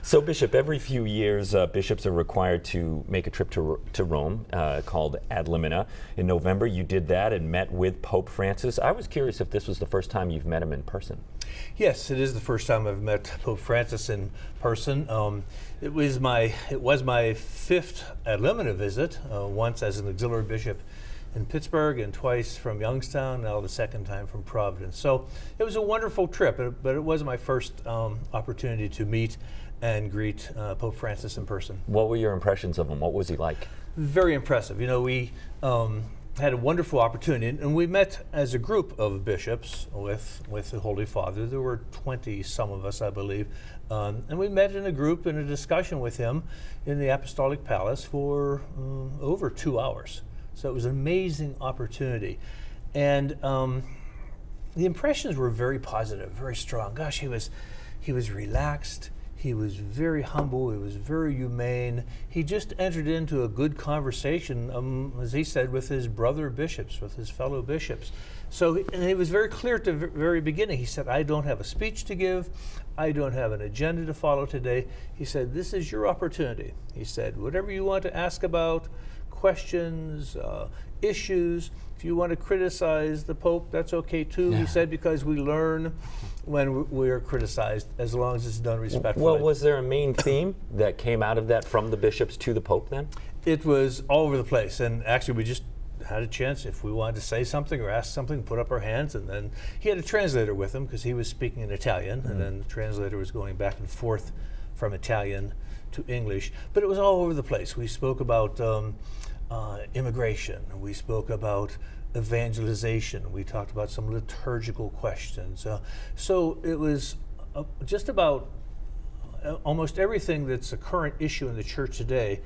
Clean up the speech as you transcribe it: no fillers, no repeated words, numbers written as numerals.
So, Bishop, every few years, bishops are required to make a trip to Rome called Ad Limina. In November, you did that and met with Pope Francis. I was curious if this was the first time you've met him in person. Yes, it is the first time I've met Pope Francis in person. It was my fifth Ad Limina visit, once as an auxiliary bishop in Pittsburgh and twice from Youngstown, now the second time from Providence. So it was a wonderful trip, but it was my first opportunity to meet and greet Pope Francis in person. What were your impressions of him? What was he like? Very impressive. You know, we had a wonderful opportunity, and we met as a group of bishops with the Holy Father. There were 20 some of us, I believe, and we met in a group in a discussion with him in the Apostolic Palace for over 2 hours. So it was an amazing opportunity, and the impressions were very positive, very strong. Gosh, he was relaxed. He was very humble. He was very humane. He just entered into a good conversation, as he said, with his brother bishops, with his fellow bishops. So, and it was very clear at the very beginning. He said, "I don't have a speech to give. I don't have an agenda to follow today." He said, "This is your opportunity." He said, "Whatever you want to ask about, questions, issues. If you want to criticize the Pope, that's okay too." Yeah. He said, because we learn when we are criticized, as long as it's done respectfully. Well, was there a main theme that came out of that from the bishops to the Pope then? It was all over the place, and actually we just had a chance, if we wanted to say something or ask something, put up our hands, and then he had a translator with him because he was speaking in Italian, and then the translator was going back and forth from Italian to English. But it was all over the place. We spoke about immigration. We spoke about evangelization. We talked about some liturgical questions. So it was just about almost everything that's a current issue in the church today.